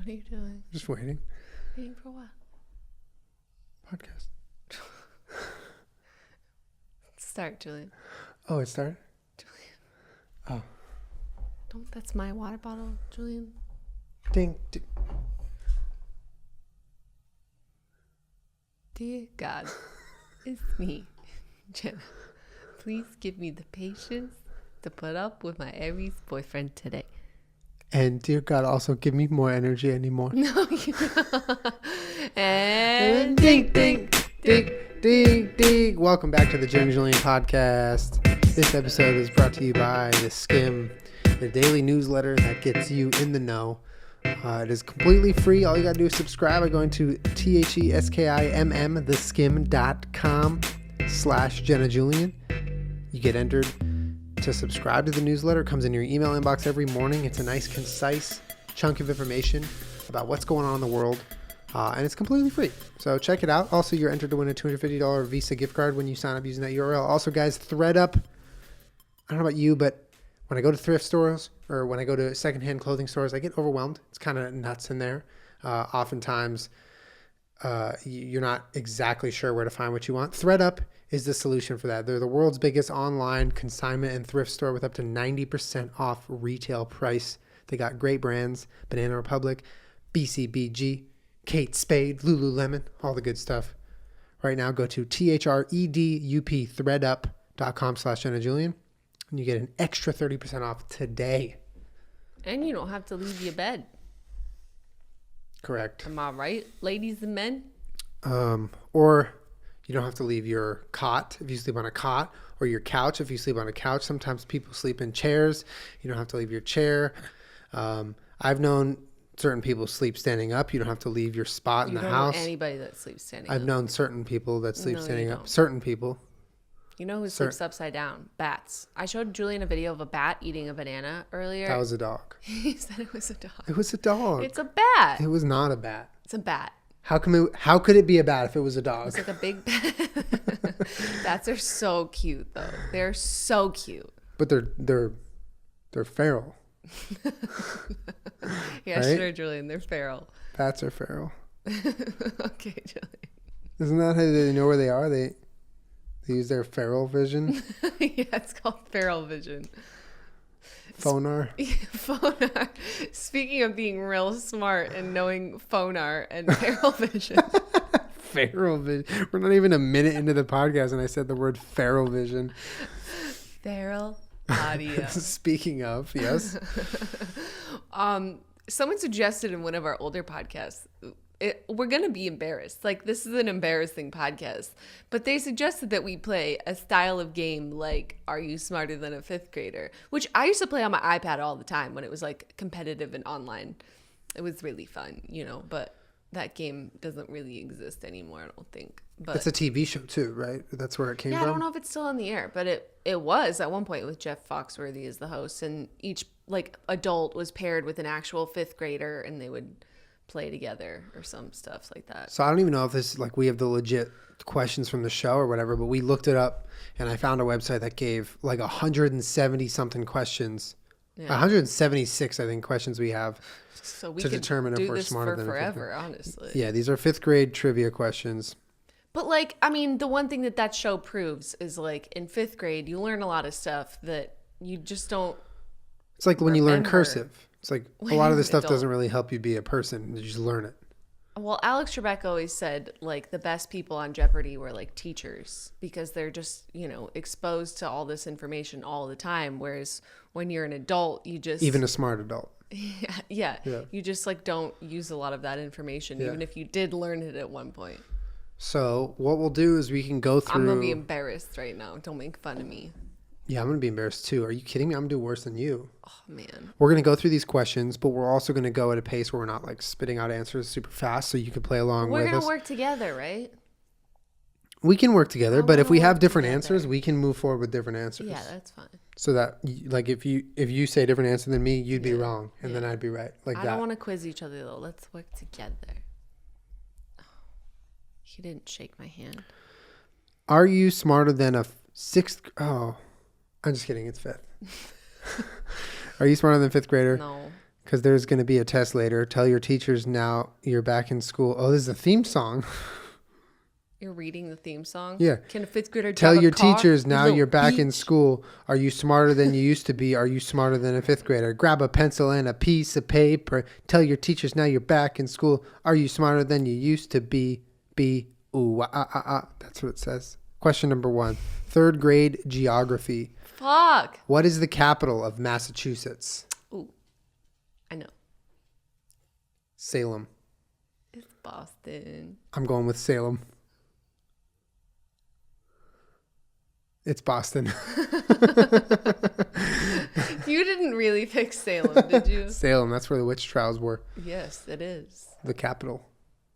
are you doing? Just waiting. Waiting for what? Podcast. Start, Julian. Oh, it started? Julian. Oh. That's my water bottle, Julian. Ding, ding. Dear God, it's me, Jenna. Please give me the patience to put up with my Aries boyfriend today. And dear God, also give me more energy anymore. No, you And ding, ding, ding, ding, ding. Welcome back to the Jenna Julien Podcast. This episode is brought to you by The Skim, the daily newsletter that gets you in the know. It is completely free. All you got to do is subscribe by going to TheSkim, theskim.com/Jenna Julien. You get entered to subscribe to the newsletter. It comes in your email inbox every morning. It's a nice, concise chunk of information about what's going on in the world. And it's completely free. So check it out. Also, you're entered to win a $250 Visa gift card when you sign up using that URL. Also, guys, ThredUp. I don't know about you, but when I go to thrift stores or when I go to secondhand clothing stores, I get overwhelmed. It's kind of nuts in there. Oftentimes, you're not exactly sure where to find what you want. ThredUp is the solution for that. They're the world's biggest online consignment and thrift store with up to 90% off retail price. They got great brands, Banana Republic, BCBG, Kate Spade, Lululemon, all the good stuff. Right now, go to ThredUp, thredup.com/Jenna Julien, and you get an extra 30% off today. And you don't have to leave your bed. Correct. Am I right, ladies and men? Or you don't have to leave your cot if you sleep on a cot, or your couch if you sleep on a couch. Sometimes people sleep in chairs. You don't have to leave your chair. I've known certain people sleep standing up. You don't have to leave your spot in the house. Know anybody that sleeps standing up. I've known certain people that sleep standing up. Don't. Certain people. You know who sleeps upside down? Bats. I showed Julian a video of a bat eating a banana earlier. That was a dog. He said it was a dog. It was a dog. It's a bat. It was not a bat. It's a bat. How could it be a bat if it was a dog? It's like a big bat. Bats are so cute, though. They're so cute. But they're feral. Yeah, right? Sure, Julian. They're feral. Bats are feral. Okay, Julian. Isn't that how they know where they are? They use their feral vision. Yeah, it's called feral vision. Phonar. Phonar. Speaking of being real smart and knowing phonar and feral vision. Feral vision. We're not even a minute into the podcast and I said the word feral vision. Feral audio. Speaking of, yes. Someone suggested in one of our older podcasts, we're going to be embarrassed. Like, this is an embarrassing podcast. But they suggested that we play a style of game like, Are You Smarter Than a Fifth Grader? Which I used to play on my iPad all the time when it was, like, competitive and online. It was really fun, but that game doesn't really exist anymore, I don't think. But it's a TV show, too, right? That's where it came from? I don't know if it's still on the air, but it was at one point with Jeff Foxworthy as the host. And each, adult was paired with an actual fifth grader, and they would play together or some stuff like that. So I don't even know if this is we have the legit questions from the show or whatever, but we looked it up and I found a website that gave 170 something questions. Yeah. 176 I think questions we have so we to could determine do if we're this smarter for than forever, honestly. Yeah, these are fifth grade trivia questions. But the one thing that show proves is in fifth grade you learn a lot of stuff that you just don't. It's like when you learn cursive. It's a lot of this stuff adult. doesn't really help you be a person. You just learn it. Well, Alex Trebek always said, the best people on Jeopardy were, teachers because they're just, exposed to all this information all the time. Whereas when you're an adult, you just... Even a smart adult. Yeah. You just, don't use a lot of that information, even if you did learn it at one point. So what we'll do is we can go through... I'm going to be embarrassed right now. Don't make fun of me. Yeah, I'm going to be embarrassed too. Are you kidding me? I'm going to do worse than you. Oh, man. We're going to go through these questions, but we're also going to go at a pace where we're not spitting out answers super fast so you can play along with us. We're going to work together, right? We can work together, but if we have different answers, we can move forward with different answers. Yeah, that's fine. So that, if you say a different answer than me, you'd be wrong, and then I'd be right. I don't want to quiz each other, though. Let's work together. Oh, he didn't shake my hand. Are you smarter than a sixth... Oh... I'm just kidding. It's fifth. Are you smarter than fifth grader? No. Because there's going to be a test later. Tell your teachers now you're back in school. Oh, this is a theme song. You're reading the theme song? Yeah. Can a fifth grader Tell drive your a car? teachers now Little you're back in beach. school. Are you smarter than you used to be? Are you smarter than a fifth grader? Grab a pencil and a piece of paper. Tell your teachers now you're back in school. Are you smarter than you used to be? Ooh, That's what it says. Question number 1. 3rd grade geography. Fuck. What is the capital of Massachusetts? Ooh, I know. Salem. It's Boston. I'm going with Salem. It's Boston. You didn't really pick Salem, did you? Salem, that's where the witch trials were. Yes, it is. The capital.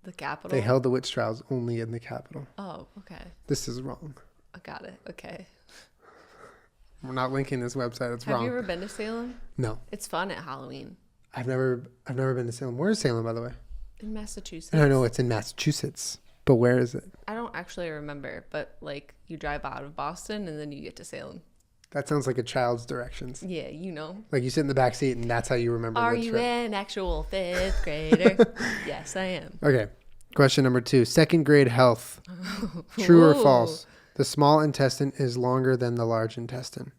The capital? They held the witch trials only in the capital. Oh, okay. This is wrong. I got it. Okay. We're not linking this website. It's Have wrong. you ever been to Salem? No. It's fun at Halloween. I've never been to Salem. Where is Salem, by the way? In Massachusetts. I don't know. It's in Massachusetts. But where is it? I don't actually remember, but like you drive out of Boston and then you get to Salem. That sounds like a child's directions. Yeah, you know. Like you sit in the back seat and that's how you remember Are which you trip. an actual fifth grader? Yes, I am. Okay. Question number 2. 2nd grade health. True or Ooh. false? The small intestine is longer than the large intestine.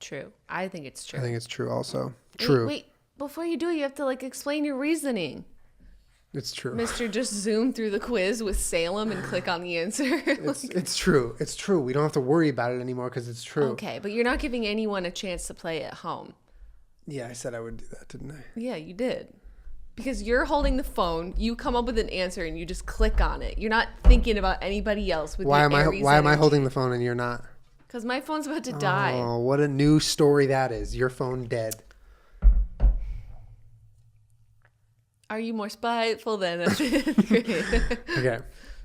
True. I think it's true. I think it's true also. True. Wait. Before you do it, you have to like explain your reasoning. It's true. Mr. Just zoom through the quiz with Salem and click on the answer. It's true. It's true. We don't have to worry about it anymore because it's true. Okay, but you're not giving anyone a chance to play at home. Yeah, I said I would do that, didn't I? Yeah, you did. Because you're holding the phone, you come up with an answer and you just click on it. You're not thinking about anybody else with Why your am Aries I energy. holding the phone and you're not? Because my phone's about to die. Oh, what a new story that is. Your phone dead. Are you more spiteful than a fifth grader? Okay.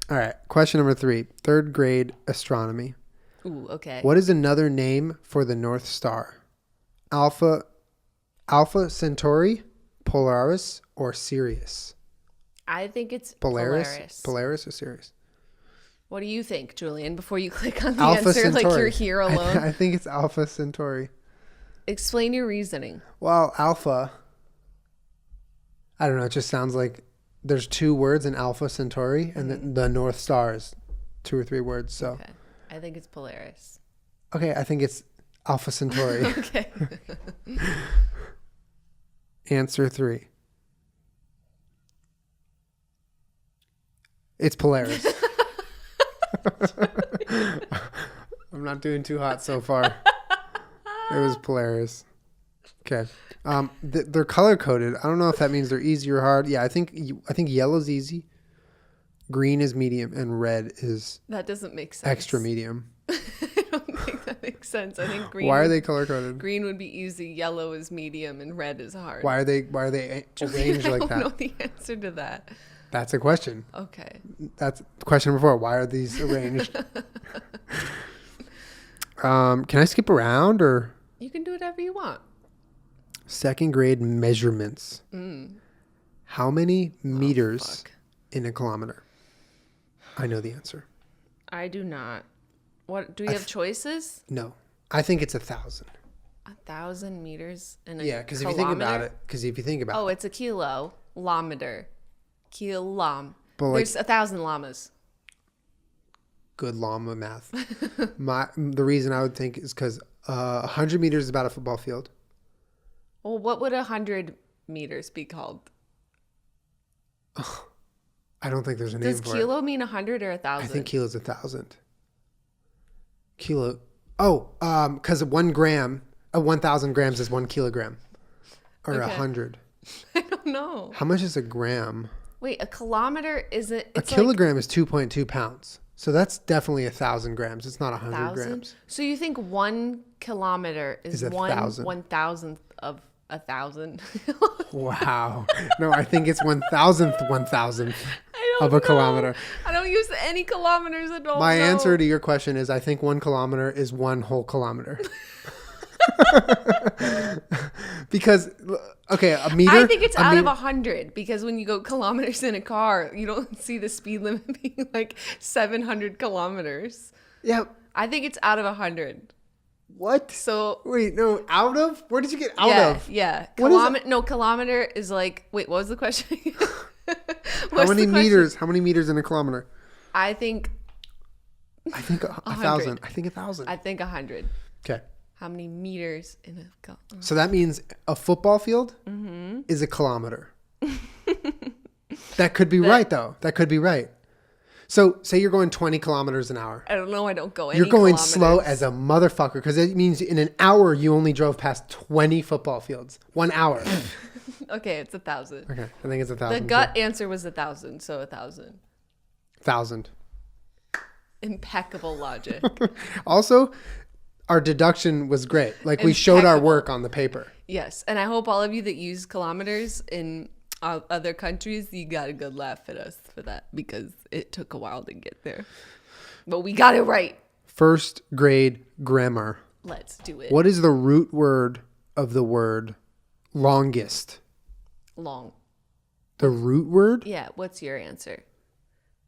All right. Question number 3. 3rd grade astronomy. Ooh, okay. What is another name for the North Star? Alpha Centauri, Polaris, or Sirius? I think it's Polaris or Sirius? What do you think, Julian, before you click on the Alpha answer Centauri. like you're here alone? I think it's Alpha Centauri. Explain your reasoning. Well, Alpha, I don't know. It just sounds like there's 2 words in Alpha Centauri, and the North Star is 2 or 3 words. So, Okay. I think it's Polaris. okay, I think it's Alpha Centauri. Okay. Answer 3. It's Polaris. I'm not doing too hot so far. It was Polaris. Okay. They're color coded. I don't know if that means they're easy or hard. Yeah, I think yellow's easy, green is medium, and red is That doesn't make sense. extra medium. I don't think that makes sense. I think green. Why are they color coded? Green would be easy, yellow is medium, and red is hard. Why are they arranged like I don't know that? the answer to that. That's a question. Okay. That's question number 4. Why are these arranged? Can I skip around or? You can do whatever you want. 2nd grade measurements. How many meters Fuck. in a kilometer? I know the answer. I do not. What do we have choices? No, I think it's 1,000. 1,000 meters in a Yeah, because if kilometer? you think about Oh, it's a kilometer. But like- There's 1,000 llamas. good llama math. The reason I would think is because 100 meters is about a football field. Well, what would 100 meters be called? I don't think there's a name Does for it. kilo mean 100 or 1,000? I think kilo's 1,000. Kilo. Oh, because 1 gram, 1,000 grams is 1 kilogram, or Okay. 100. I don't know. How much is a gram? Wait, a kilometer isn't. A kilogram is 2.2 pounds. So that's definitely 1,000 grams. It's not 100 1,000. grams. So you think 1 kilometer is Is 1,000. 1,000th of 1,000? Wow. No, I think it's 1,000th I don't of a know. kilometer. I don't use any kilometers at all. My answer to your question is I think 1 kilometer is 1 whole kilometer. Because, okay, a meter. I think it's out of a 100 because when you go kilometers in a car, you don't see the speed limit being like 700 kilometers. Yeah. I think it's out of 100. What? So Wait, no, out of? Where did you get out yeah, of? yeah. What is No, kilometer is like. Wait, what was the question? How many meters? How many meters in a kilometer? I think a thousand. I think 1,000. I think 100. Okay. How many meters in a? So that means a football field is a kilometer. That could be right, though. That could be right. So say you're going 20 kilometers an hour. I don't know. I don't go any You're going kilometers. slow as a motherfucker because it means in an hour you only drove past 20 football fields. 1 hour. Okay, it's 1,000. Okay, I think it's 1,000. The gut answer was 1,000, so 1,000. 1,000. Impeccable logic. Also, our deduction was great. Like we showed our work on the paper. Yes, and I hope all of you that use kilometers in other countries, you got a good laugh at us for that because it took a while to get there. But we got it right. First grade grammar. Let's do it. What is the root word of the word longest? Long. The root word? Yeah, what's your answer?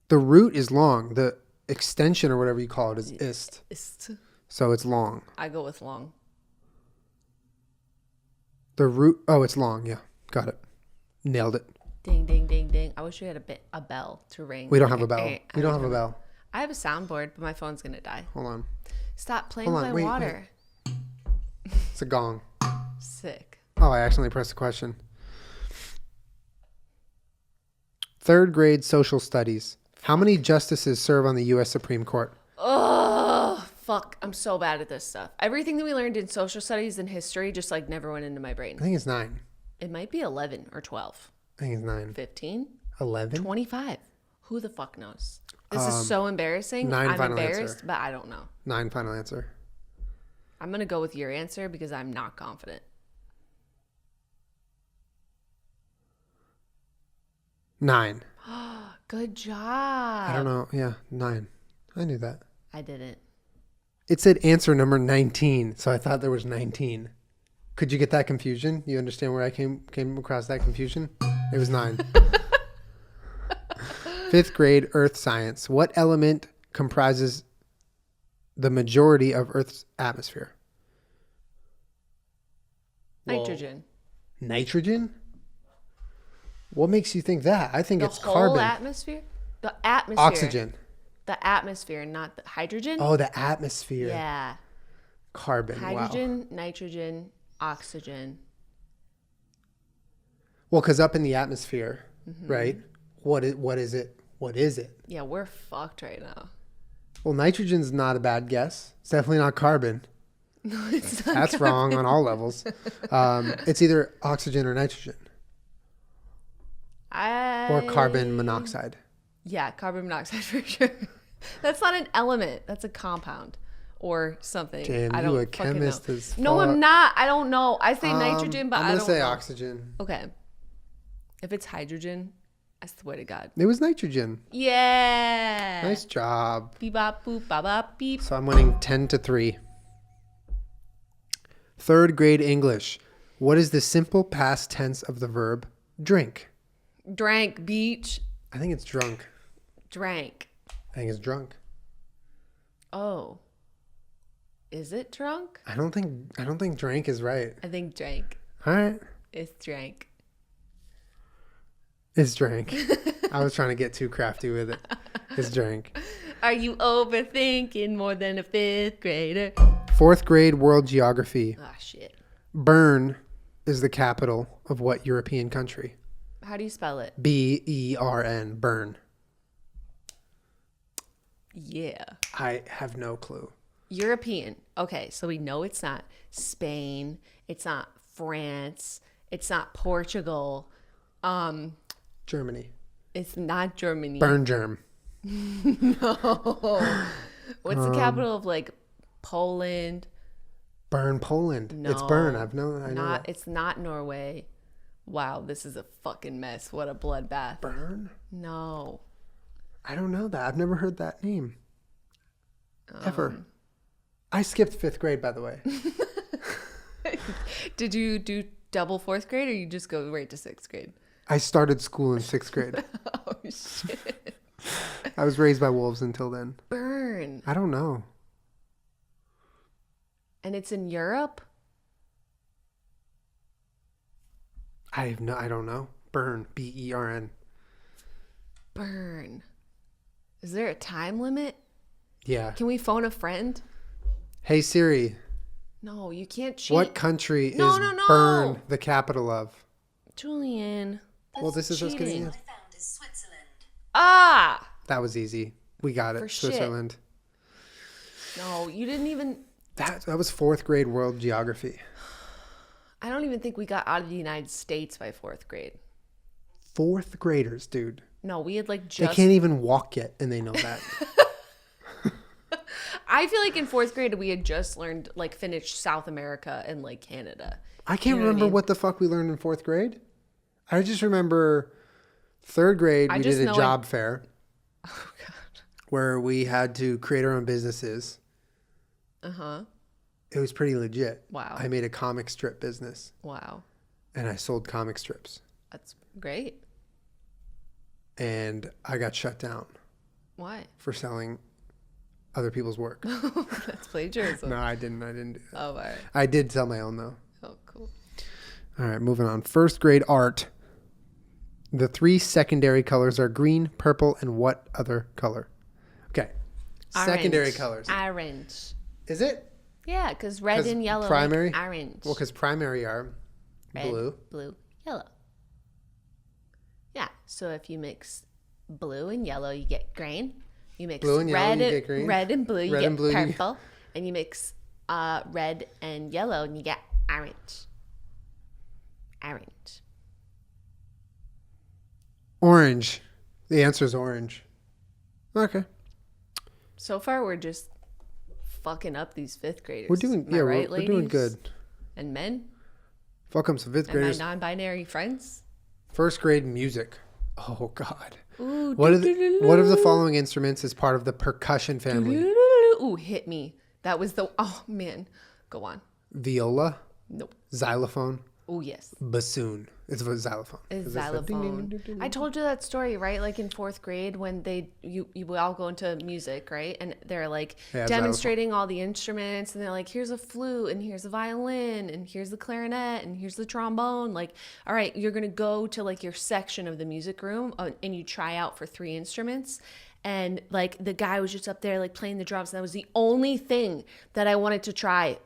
The root is long. The extension or whatever you call it is ist. Ist. So it's long. I go with long. The root, oh, it's long. Yeah, got it. Nailed it. Ding, ding, ding, ding. I wish we had a bell to ring. We don't have a bell. We don't have a bell. I have a soundboard, but my phone's going to die. Hold on. Stop playing Hold with on, my water. It's a gong. Sick. Oh, I accidentally pressed the question. Third grade social studies. How many justices serve on the U.S. Supreme Court? Oh, fuck. I'm so bad at this stuff. Everything that we learned in social studies and history just like never went into my brain. I think it's 9. It might be 11 or 12. I think it's 9. 15? 11? 25. Who the fuck knows? This is so embarrassing. 9 I'm final embarrassed, answer. but I don't know. 9 final answer. I'm going to go with your answer because I'm not confident. 9. Good job. I don't know. Yeah, 9. I knew that. I didn't. It said answer number 19, so I thought there was 19. Could you get that confusion? You understand where I came across that confusion? It was 9. 5th grade earth science. What element comprises the majority of Earth's atmosphere? Nitrogen. Whoa. Nitrogen? What makes you think that? I think it's The carbon. whole atmosphere? The atmosphere. Oxygen. The atmosphere, not the hydrogen? Oh, the atmosphere. Yeah. Carbon. Hydrogen, Wow. nitrogen, oxygen. Well, because up in the atmosphere, right? What is it? What is it? Yeah, we're fucked right now. Well, nitrogen's not a bad guess. It's definitely not carbon. No, it's not. That's wrong on all levels. It's either oxygen or nitrogen or carbon monoxide. Yeah, carbon monoxide for sure. That's not an element. That's a compound or something. Damn, I you don't a fucking chemist know. as No, fuck. I'm not. I don't know. I say nitrogen, but I I'm don't gonna say know. oxygen. Okay. If it's hydrogen, I swear to God. It was nitrogen. Yeah. Nice job. Beep bop boop bop bop beep. So I'm winning 10-3. 3rd grade English. What is the simple past tense of the verb drink? Drank, beach. I think it's drunk. Drank. I think it's drunk. Oh. Is it drunk? I don't think drank is right. I think drank. All right. It's drank. It's drank. I was trying to get too crafty with it. It's drank. Are you overthinking more than a 5th grader? 4th grade world geography. Ah, shit. Bern is the capital of what European country? How do you spell it? Bern. Bern. Yeah. I have no clue. European. Okay, so we know it's not Spain. It's not France. It's not Portugal. Germany. It's not Germany. Bern germ. No. What's the capital of like Poland? Bern, Poland. No. It's Bern. I know that. It's not Norway. Wow, this is a fucking mess. What a bloodbath. Bern? No. I don't know that. I've never heard that name. Ever. I skipped 5th grade, by the way. Did you do double 4th grade or you just go right to 6th grade? I started school in 6th grade. Oh, shit. I was raised by wolves until then. Burn. I don't know. And it's in Europe? I don't know. Bern, Bern. Bern. Is there a time limit? Yeah. Can we phone a friend? Hey Siri. No, you can't cheat. What country is No. Bern the capital of? Julian. Well, this is as good as cheating. it. Ah! That was easy. We got it. For shit. Switzerland. No, you didn't even... That was 4th grade world geography. I don't even think we got out of the United States by 4th grade. 4th graders, dude. No, we had like They just... can't even walk yet, and they know that. I feel like in 4th grade we had just learned, like, finished South America and like Canada. I can't remember what the fuck we learned in 4th grade. I just remember 3rd grade we did a job fair. Oh, God. Where we had to create our own businesses. Uh-huh. It was pretty legit. Wow. I made a comic strip business. Wow. And I sold comic strips. That's great. And I got shut down. Why? For selling other people's work. That's plagiarism. No, I didn't do that. Oh, all right. I did sell my own, though. Oh, cool. All right, moving on. 1st grade art. The 3 secondary colors are green, purple, and what other color? Okay. Orange. Secondary colors. Orange. Is it? Yeah, because red and yellow primary? make orange. Well, because primary are Red, blue. blue, yellow. Yeah, so if you mix blue and yellow, you get green. You mix Blue and yellow, red, you get green. Red and blue, you Red get and blue, you get- purple. And you mix red and yellow, and you get orange. Orange. Orange. The answer is orange. Okay. So far, we're just fucking up these 5th graders. We're doing, Am I right, we're doing ladies? good. And men? Welcome to 5th And graders. my non-binary friends? 1st grade music. Oh, God. Ooh, What of the following instruments is part of the percussion family? Ooh, hit me. That was the... Oh, man. Go on. Viola, Nope. xylophone, Oh, yes. bassoon. It's a xylophone. Is It's a ding, ding, xylophone. ding, ding, I ding. told you that story, right? Like in 4th grade when you all go into music, right? And they're like Yeah, demonstrating all the instruments, and they're like, here's a flute, and here's a violin, and here's the clarinet, and here's the trombone. Like, all right, you're gonna go to like your section of the music room, and you try out for 3 instruments. And like the guy was just up there like playing the drums, and that was the only thing that I wanted to try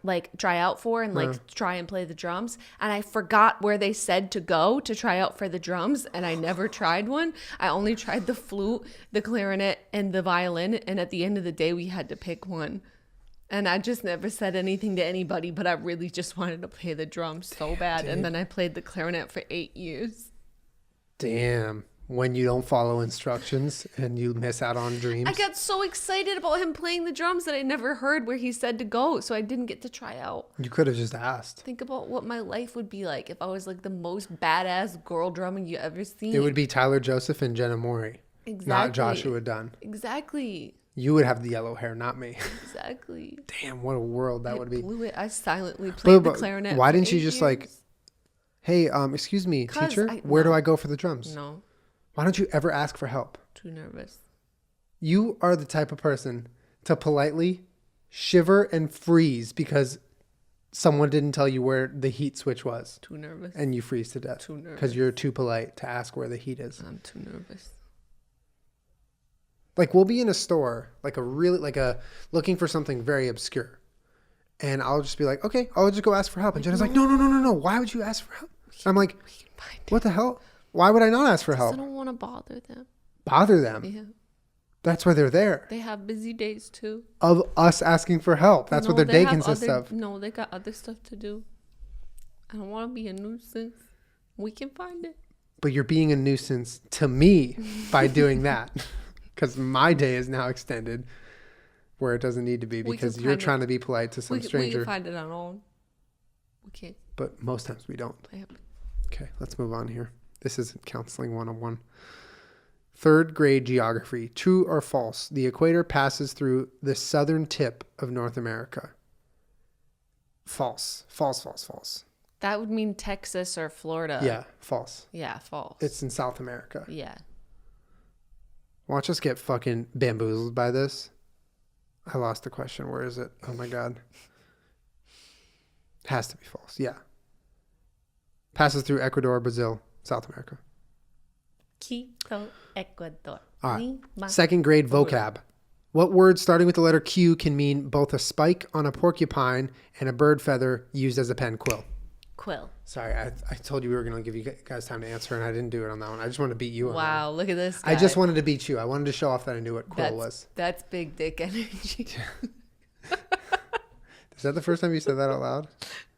out for, and like try and play the drums. And I forgot where they said to go to try out for the drums, and I never tried one. I only tried the flute, the clarinet, and the violin. And at the end of the day, we had to pick one. And I just never said anything to anybody, but I really just wanted to play the drums so bad. And then I played the clarinet for 8 years. Damn. When you don't follow instructions and you miss out on dreams. I got so excited about him playing the drums that I never heard where he said to go, so I didn't get to try out. You could have just asked. Think about what my life would be like if I was like the most badass girl drummer you ever seen. It would be Tyler Joseph and Jenna Maury. Exactly. Not Joshua Dunn. Exactly. You would have the yellow hair, not me. Exactly. Damn, what a world that would be. Blew it. I silently played the clarinet. Why for didn't you 8 just years. like, hey, excuse me, 'Cause teacher, where do no. I go for the drums? No, Why don't you ever ask for help? too nervous. You are the type of person to politely shiver and freeze because someone didn't tell you where the heat switch was, Too nervous. and you freeze to death Too nervous. because you're too polite to ask where the heat is. I'm too nervous. Like we'll be in a store, looking for something very obscure, and I'll just be like, okay, I'll just go ask for help. And Jenna's like, no. Why would you ask for help? I'm like, We can find it. what the hell? Why would I not ask for I help? don't want to bother them. Bother them. Yeah, That's why they're there. they have busy days too. Of us asking for help. That's what their day have consists of. No, they got other stuff to do. I don't want to be a nuisance. We can find it. But you're being a nuisance to me by doing that. Because my day is now extended where it doesn't need to be We can because you're find it. trying to be polite to some We stranger. can find it on our own. We can't. But most times we don't. Okay, let's move on here. This isn't counseling 101. 3rd grade geography. True or false? The equator passes through the southern tip of North America. False. False. That would mean Texas or Florida. Yeah, false. Yeah, false. It's in South America. Yeah. Watch us get fucking bamboozled by this. I lost the question. Where is it? Oh my God. Has to be false. Yeah. Passes through Ecuador, Brazil, South America. Quito, Ecuador. All right. Second grade vocab. What word starting with the letter Q can mean both a spike on a porcupine and a bird feather used as a pen? Quill. Quill. Sorry, I told you we were going to give you guys time to answer, and I didn't do it on that one. I just wanted to beat you on that. Wow, look at this guy. I just wanted to beat you. I wanted to show off that I knew what quill was. That's big dick energy. Is that the first time you said that out loud?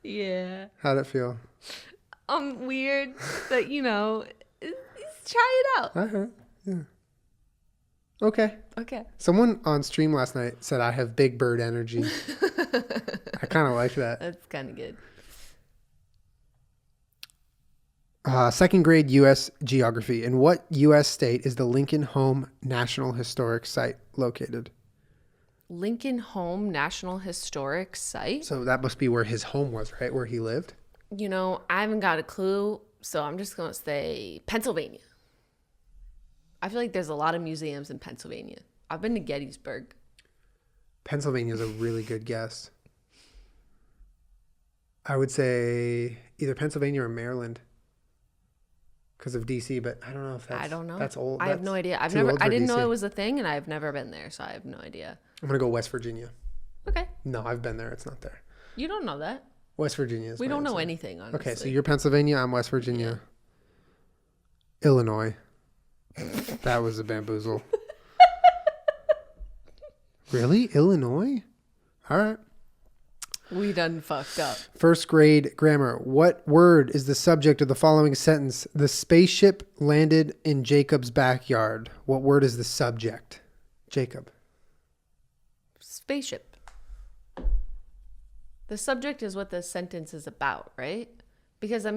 Yeah. How'd it feel? Weird that, try it out. Uh-huh. Yeah. Okay. Okay. Someone on stream last night said I have big bird energy. I kind of like that. That's kind of good. Second grade U.S. geography. In what U.S. state is the Lincoln Home National Historic Site located? Lincoln Home National Historic Site? So that must be where his home was, right? Where he lived? I haven't got a clue, so I'm just going to say Pennsylvania. I feel like there's a lot of museums in Pennsylvania. I've been to Gettysburg. Pennsylvania is a really good guess. I would say either Pennsylvania or Maryland because of DC, but I don't know if that's... I don't know. That's old. I have no idea. I didn't know it was a thing, and I've never been there, so I have no idea. I'm going to go West Virginia. Okay. No, I've been there. It's not there. You don't know that. West Virginia is We don't know anything, honestly. Okay, so you're Pennsylvania. I'm West Virginia. Yeah. Illinois. That was a bamboozle. Really? Illinois? All right. We done fucked up. First grade grammar. What word is the subject of the following sentence? The spaceship landed in Jacob's backyard. What word is the subject? Jacob. Spaceship. The subject is what the sentence is about, right? Because,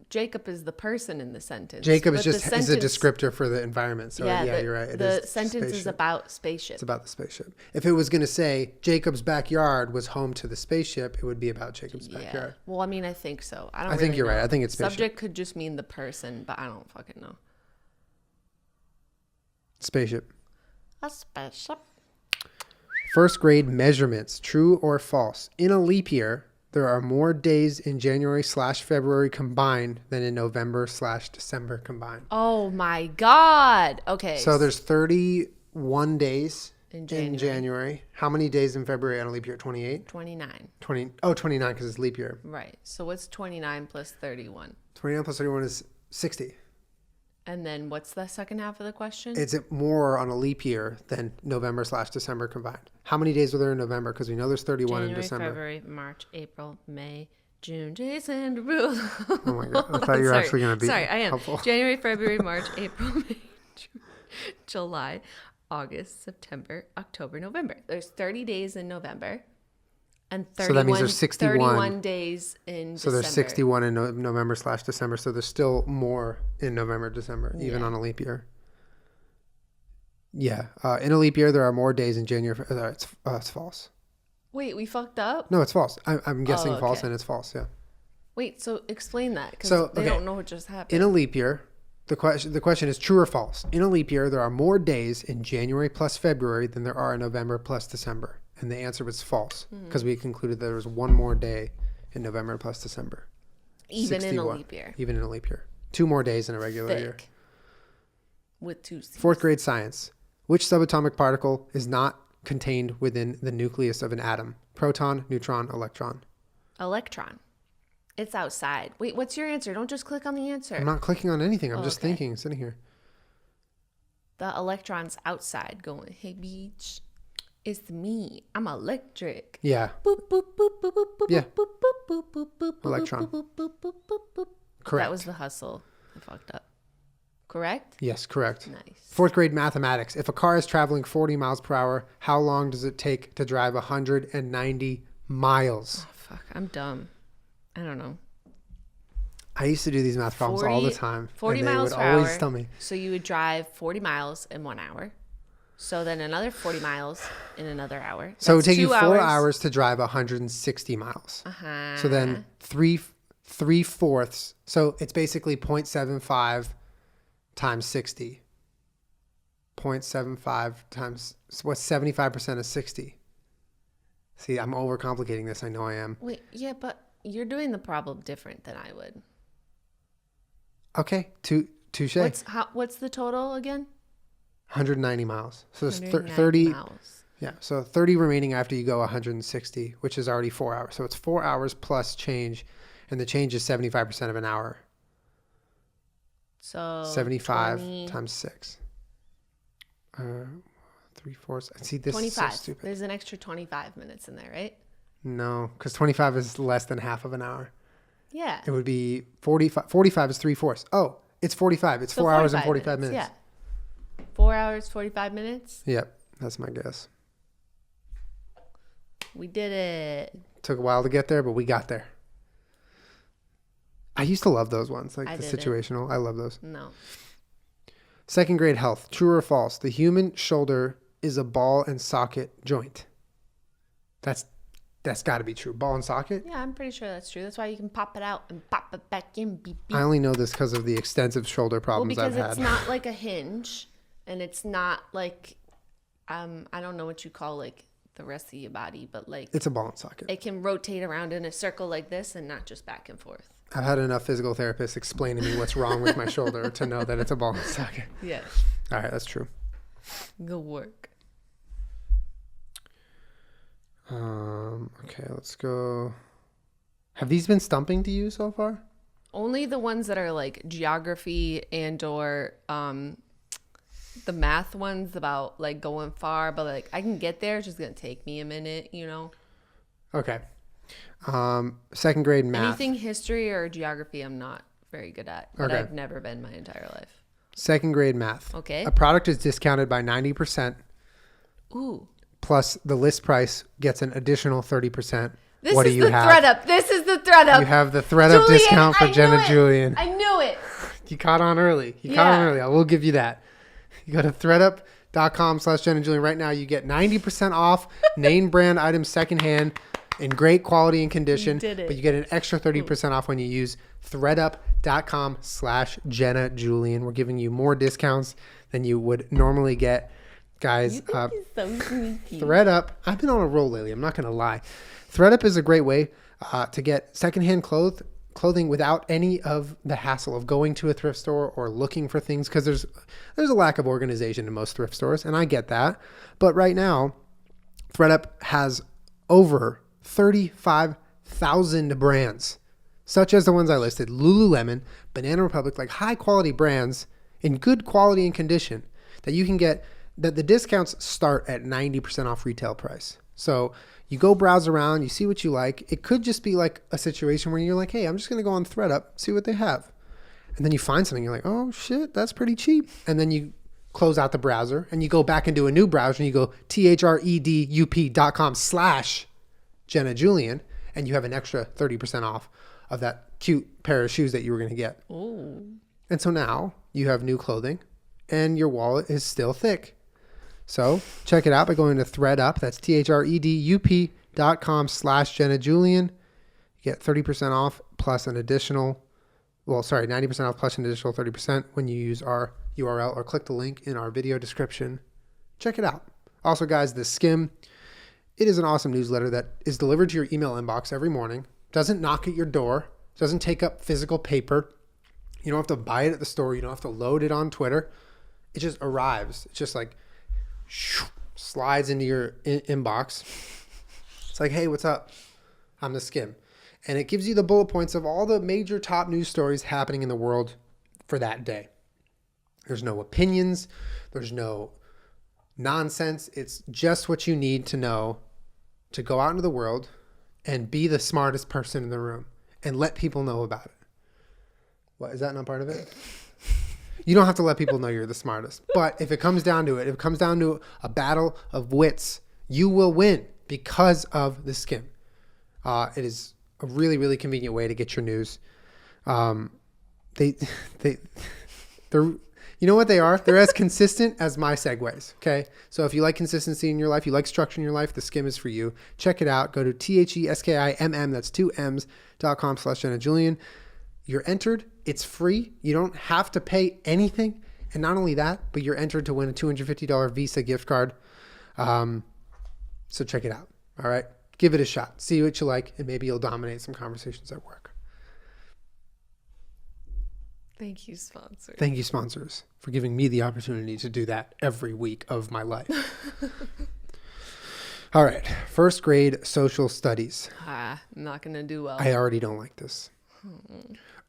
Jacob is the person in the sentence. Jacob is a descriptor for the environment. So yeah, you're right. The sentence is about spaceship. It's about the spaceship. If it was going to say Jacob's backyard was home to the spaceship, it would be about Jacob's backyard. Well, I think so. I think you're right. I think it's spaceship. Subject could just mean the person, but I don't fucking know. Spaceship. A spaceship. First grade measurements. True or false? In a leap year, there are more days in January/February combined than in November/December combined. Oh my God. Okay. So there's 31 days in January. How many days in February on a leap year? 28? 29. 29 because it's leap year. Right. So what's 29 plus 31? 29 plus 31 is 60. And then what's the second half of the question? Is it more on a leap year than November/December combined? How many days are there in November? Because we know there's 31 in December. February, March, April, May, June, Jason Derulo. Oh my God. I thought you were actually going to be helpful. January, February, March, April, May, June, July, August, September, October, November. There's 30 days in November. And 31, so that means there's 31 days in December. So there's 61 in November/December. So there's still more in November, December, even on a leap year. Yeah. In a leap year, there are more days in January. It's false. Wait, we fucked up? No, it's false. I'm guessing false, and it's false. Yeah. Wait, so explain that because they don't know what just happened. In a leap year, the question is true or false. In a leap year, there are more days in January plus February than there are in November plus December. And the answer was false because we concluded there was one more day in November plus December. Even 61. In a leap year. Even in a leap year. 2 more days in a regular year. With 2 C's. Fourth grade science. Which subatomic particle is not contained within the nucleus of an atom? Proton, neutron, electron. Electron. It's outside. Wait, what's your answer? Don't just click on the answer. I'm not clicking on anything. I'm just thinking, sitting here. The electron's outside going, hey, beach. It's me. I'm electric. Yeah. Boop, boop, boop, boop, boop, boop, yeah. boop, boop, boop, boop, boop, Electron. Boop, boop, boop, boop, boop. Correct. That was the hustle. I fucked up. Correct? Yes, correct. Nice. Fourth grade mathematics. If a car is traveling 40 miles per hour, how long does it take to drive 190 miles? Oh, fuck. I'm dumb. I don't know. I used to do these math problems all the time. 40 and miles they per would always hour. tell me. So you would drive 40 miles in 1 hour. So then another 40 miles in another hour. So it would take you 4 hours to drive 160 miles. Uh-huh. So then three fourths. So it's basically 0.75 times 60. 0.75 times, what's 75% of 60? See, I'm overcomplicating this. I know I am. Wait, yeah, but You're doing the problem different than I would. Okay, touche. What's the total again? 190 miles. So it's 190 30 miles. Yeah, so 30 remaining after you go 160, which is already 4 hours. So it's 4 hours plus change, and the change is 75% of an hour. So 75 times 6. 3/4. See, this 25. is so stupid. There's an extra 25 minutes in there, right? No, because 25 is less than half of an hour. Yeah. It would be 45. 45 is 3/4. Oh, it's 45. It's 4 hours and 45 minutes. Yeah. 4 hours, 45 minutes. Yep, that's my guess. We did it. Took a while to get there, but we got there. I used to love those ones, like the situational. I love those. No. Second grade health. True or false? The human shoulder is a ball and socket joint. That's got to be true. Ball and socket? Yeah, I'm pretty sure that's true. That's why you can pop it out and pop it back in. Beep, beep. I only know this because of the extensive shoulder problems I've had. Because it's not like a hinge, and it's not like, I don't know what you call like the rest of your body, but like it's a ball and socket. It can rotate around in a circle like this and not just back and forth. I've had enough physical therapists explain to me what's wrong with my shoulder to know that it's a ball and socket. Yeah. All right, that's true. Good work. Okay, let's go. Have these been stumping to you so far? Only the ones that are like geography and or the math ones about like going far, but like I can get there. It's just gonna take me a minute, you know. Okay. Second grade math. Anything history or geography, I'm not very good at, but I've never been my entire life. Second grade math. Okay. A product is discounted by 90%. Ooh. Plus the list price gets an additional 30%. This what is do you the have? thread up. This is the thread up. You have the thread up discount for Jenna Julien. I knew it. You caught on early. I will give you that. You go to threadup.com/Jenna Julien right now. You get 90% off name brand items secondhand in great quality and condition. But you get an extra 30% off when you use threadup.com/Jenna Julien. We're giving you more discounts than you would normally get. Guys, so sneaky. ThreadUp, I've been on a roll lately. I'm not going to lie. ThreadUp is a great way to get secondhand clothing without any of the hassle of going to a thrift store or looking for things, because there's a lack of organization in most thrift stores, and I get that. But right now, ThreadUp has over 35,000 brands, such as the ones I listed: Lululemon, Banana Republic, like high quality brands in good quality and condition that you can get. That the discounts start at 90% off retail price. So you go browse around, you see what you like. It could just be like a situation where you're like, hey, I'm just going to go on ThreadUp, see what they have. And then you find something, you're like, oh shit, that's pretty cheap. And then you close out the browser and you go back into a new browser and you go threadup.com/Jenna Julien, and you have an extra 30% off of that cute pair of shoes that you were going to get. Ooh. And so now you have new clothing and your wallet is still thick. So check it out by going to ThreadUp. That's threadup.com/Jenna Julien. You get 30% off plus an additional, 90% off plus an additional 30% when you use our URL or click the link in our video description. Check it out. Also, guys, the Skim, it is an awesome newsletter that is delivered to your email inbox every morning. Doesn't knock at your door. Doesn't take up physical paper. You don't have to buy it at the store. You don't have to load it on Twitter. It just arrives. It's just like slides into your inbox. It's like, hey, what's up? I'm the Skim. And it gives you the bullet points of all the major top news stories happening in the world for that day. There's no opinions. There's no nonsense. It's just what you need to know to go out into the world and be the smartest person in the room and let people know about it. What, is that not part of it? You don't have to let people know you're the smartest. But if it comes down to it, if it comes down to a battle of wits, you will win because of the Skim. It is a really, really convenient way to get your news. They're, you know what they are? They're as consistent as my segues. Okay. So if you like consistency in your life, you like structure in your life, the Skim is for you. Check it out. Go to TheSkimm, that's 2Ms.com/Jenna Julien. You're entered. It's free. You don't have to pay anything. And not only that, but you're entered to win a $250 Visa gift card. So check it out. All right. Give it a shot. See what you like, and maybe you'll dominate some conversations at work. Thank you, sponsor. Thank you, sponsors, for giving me the opportunity to do that every week of my life. All right. First grade social studies. I'm not going to do well. I already don't like this.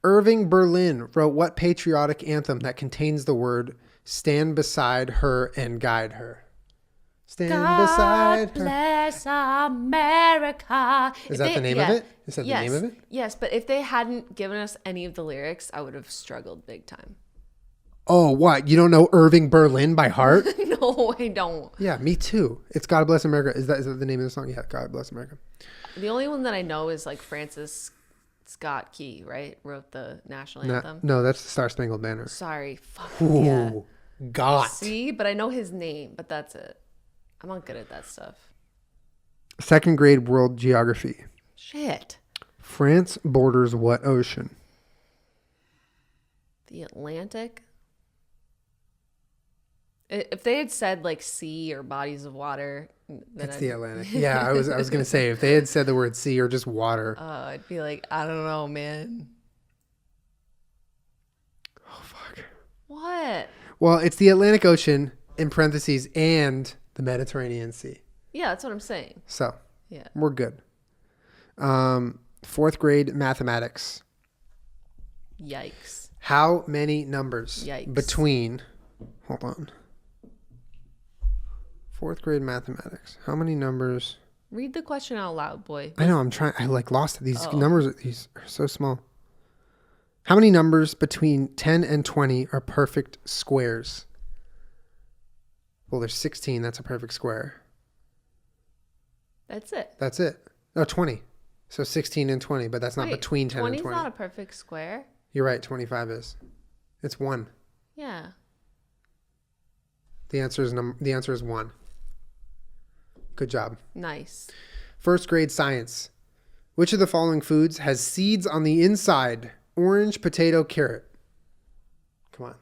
Irving Berlin wrote what patriotic anthem that contains the word "stand beside her and guide her"? Stand beside her. God bless America. Is that the name of it? Is that the name of it? Yes, but if they hadn't given us any of the lyrics, I would have struggled big time. Oh, what? You don't know Irving Berlin by heart? No, I don't. Yeah, me too. It's God Bless America. Is that the name of the song? Yeah, God Bless America. The only one that I know is like Francis Scott Key, right? Wrote the national anthem. No, that's the Star Spangled Banner. Sorry. Fuck. Ooh, Yeah. God. See, but I know his name, but that's it. I'm not good at that stuff. Second grade world geography. Shit. France borders what ocean? The Atlantic? If they had said like sea or bodies of water, then It's the Atlantic. Yeah, I was going to say, if they had said the word sea or just water. I'd be like, I don't know, man. Oh, fuck. What? Well, it's the Atlantic Ocean, in parentheses, and the Mediterranean Sea. Yeah, that's what I'm saying. So, Yeah. we're good. Fourth grade mathematics. Yikes. How many numbers Yikes. between... Hold on. Fourth grade mathematics. How many numbers... Read the question out loud, boy. I know, I'm trying... I lost it. These numbers, these are so small. How many numbers between 10 and 20 are perfect squares? Well, there's 16. That's a perfect square. That's it. That's it. No, 20. So 16 and 20, but that's not between 10 and 20. 20 is not a perfect square. You're right. 25 is. It's 1. Yeah. The answer is 1. Good job. Nice. First grade science. Which of the following foods has seeds on the inside? Orange, potato, carrot. Come on.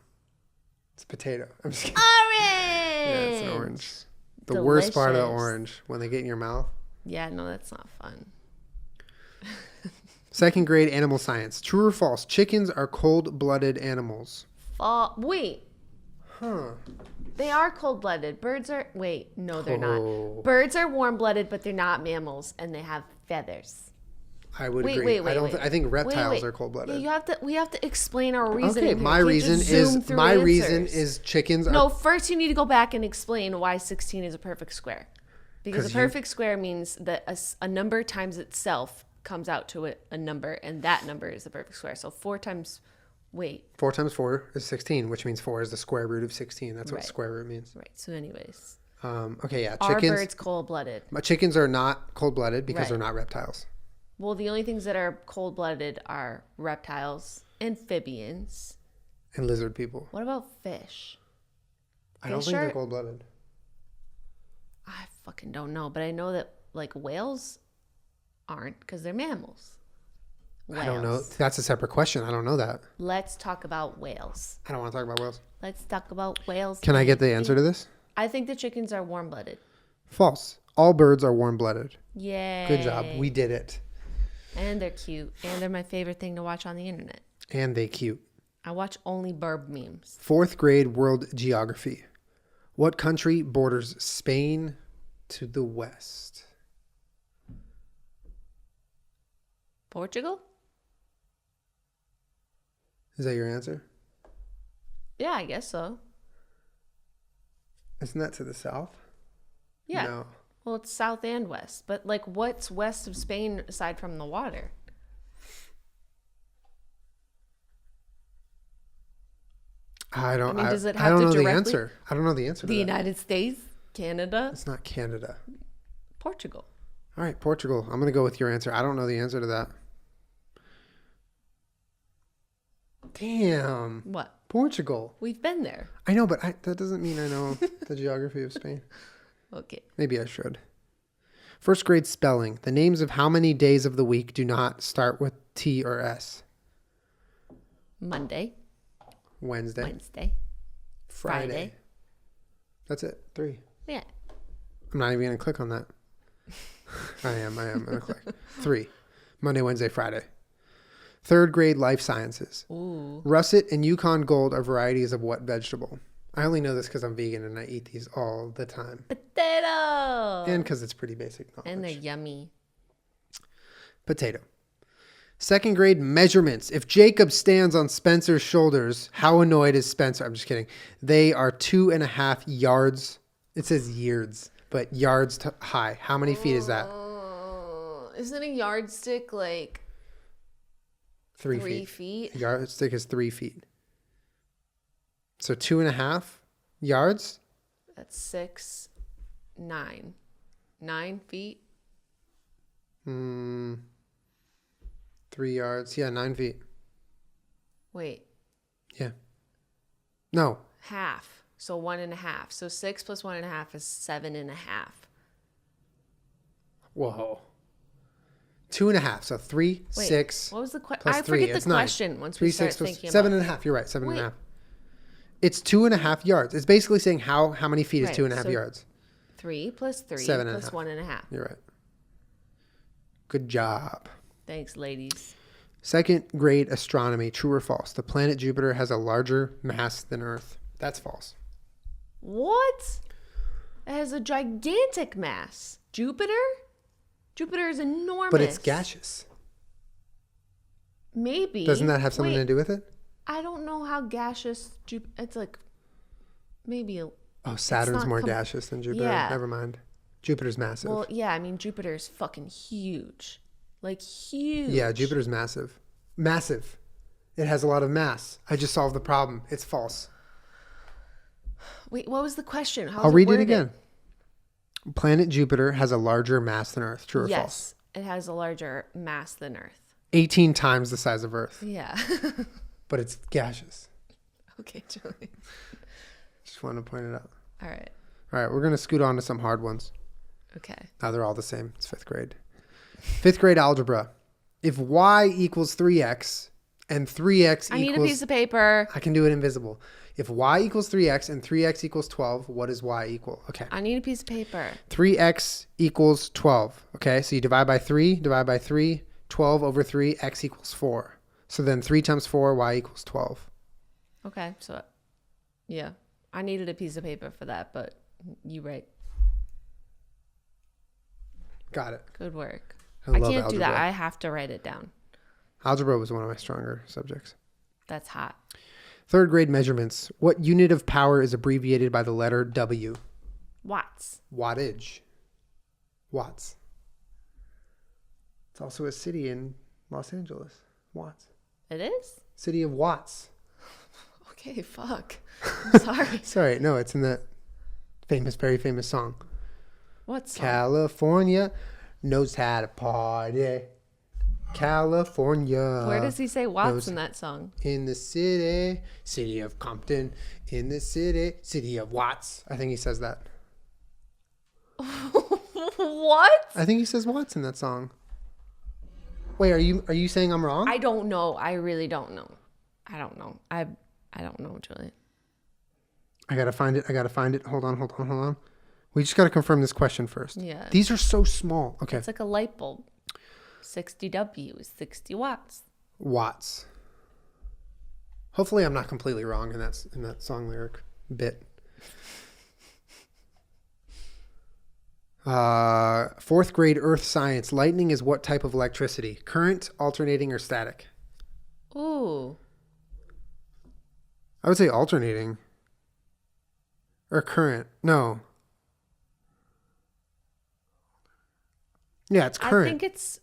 It's potato. I'm just kidding. Orange! Yeah, it's an orange. The worst part of the Delicious. orange, when they get in your mouth. Yeah, no, that's not fun. Second grade animal science. True or false? Chickens are cold-blooded animals. Wait. Huh. They are cold-blooded. Birds are... Wait, no, they're Oh. not. Birds are warm-blooded, but they're not mammals, and they have feathers. I would Wait, agree. wait, I think reptiles Wait. are cold-blooded. Yeah, we have to explain our reasoning. Okay, here. my You can't reason just zoom is through answers. chickens No, are first you need to go back and explain why 16 is a perfect square. Because a 'Cause you- perfect square means that a number times itself comes out to a number, and that number is the perfect square. So 4 times... Wait. 4 times 4 is 16, which means 4 is the square root of 16. That's what Right. square root means. Right, so anyways. Okay, yeah, Are chickens. birds cold-blooded? My chickens are not cold-blooded because Right. they're not reptiles. Well, the only things that are cold-blooded are reptiles, amphibians. And lizard people. What about fish? I don't Fish think are- they're cold-blooded. I fucking don't know, but I know that like whales aren't because they're mammals. Whales. I don't know. That's a separate question. I don't know that. Let's talk about whales. I don't want to talk about whales. Let's talk about whales. Can I get the answer to this? I think the chickens are warm-blooded. False. All birds are warm-blooded. Yay. Good job. We did it. And they're cute. And they're my favorite thing to watch on the internet. And they cute. I watch only burb memes. Fourth grade world geography. What country borders Spain to the west? Portugal? Is that your answer? Yeah, I guess so. Isn't that to the south? Yeah. No. Well, it's south and west. But like what's west of Spain aside from the water? I don't. I mean, does it I have don't to know the directly- answer. I don't know the answer to The that. United States, Canada, It's not Canada. Portugal. All right, Portugal. I'm going to go with your answer. I don't know the answer to that. Damn. What? Portugal. We've been there. I know, but that doesn't mean I know the geography of Spain. Okay. Maybe I should. First grade spelling. The names of how many days of the week do not start with T or S? Monday, Wednesday. Friday. That's it. 3. Yeah. I'm not even going to click on that. I am going to click. 3. Monday, Wednesday, Friday. 3rd grade life sciences. Ooh. Russet and Yukon Gold are varieties of what vegetable? I only know this because I'm vegan and I eat these all the time. Potato. And because it's pretty basic knowledge. And they're yummy. Potato. 2nd grade measurements. If Jacob stands on Spencer's shoulders, how annoyed is Spencer? I'm just kidding. They are 2.5 yards. It says yards, but yards high. How many feet is that? Isn't a yardstick like 3 feet? A yardstick is 3 feet. So 2.5 yards? That's 6, 9. 9 feet? 3 yards. Yeah, 9 feet. Wait. Yeah. No. Half. So 1.5. So 6 plus 1.5 is 7.5. Whoa. 2.5. So 3, Wait, 6. What was the question? Plus I 3. forget It's the 9. question once 3, we start 6 plus thinking 7.5. You're right. 7.5. Wait. It's 2.5 yards. It's basically saying how many feet is Right, 2.5 so yards. 3 plus 3 7.5. plus 1.5. You're right. Good job. Thanks, ladies. 2nd grade astronomy. True or false? The planet Jupiter has a larger mass than Earth. That's false. What? It has a gigantic mass. Jupiter? Jupiter is enormous. But it's gaseous. Maybe. Doesn't that have something to do with it? I don't know how gaseous it's like maybe Oh, Saturn's not more gaseous than Jupiter. Yeah. Never mind. Jupiter's massive. well, yeah, I mean Jupiter's fucking huge. Like huge. Yeah, Jupiter's massive. Massive. It has a lot of mass. I just solved the problem. It's false. Wait, what was the question? I'll read it again. Planet Jupiter has a larger mass than Earth. True or false? Yes, it has a larger mass than Earth. 18 times the size of Earth. Yeah. But it's gaseous. Okay, Julie. Just wanted to point it out. All right. All right, we're going to scoot on to some hard ones. Okay. Now they're all the same. It's 5th grade. 5th grade algebra. If y equals 3x and 3x I need equals... a piece of paper. I can do it invisible. If y equals 3x and 3x equals 12, what does y equal? Okay. I need a piece of paper. 3x equals 12. Okay, so you divide by 3, 12 over 3, x equals 4. So then 3 times 4, y equals 12. Okay, so yeah. I needed a piece of paper for that, but you right. Got it. Good work. I I love can't do that. algebra. I have to write it down. Algebra was one of my stronger subjects. That's hot. 3rd grade measurements. What unit of power is abbreviated by the letter W? Watts. Wattage. Watts. It's also a city in Los Angeles. Watts. It is? City of Watts. Okay, fuck. I'm sorry. Sorry, no, it's in that very famous song. What song? California knows how to party. California. Where does he say Watts knows in that song? In the city of Compton. In the city of Watts. I think he says that. What? I think he says Watts in that song. Wait, are you saying I'm wrong? I don't know. I really don't know. I don't know. I don't know, Julie. I gotta find it. Hold on. We just gotta confirm this question first. Yeah. These are so small. Okay. It's like a light bulb. 60 W is 60 watts. Watts. Hopefully I'm not completely wrong in that song lyric bit. 4th grade earth science. Lightning is what type of electricity? Current, alternating, or static? Ooh. I would say alternating. Or current. No. Yeah, it's current. I think it's,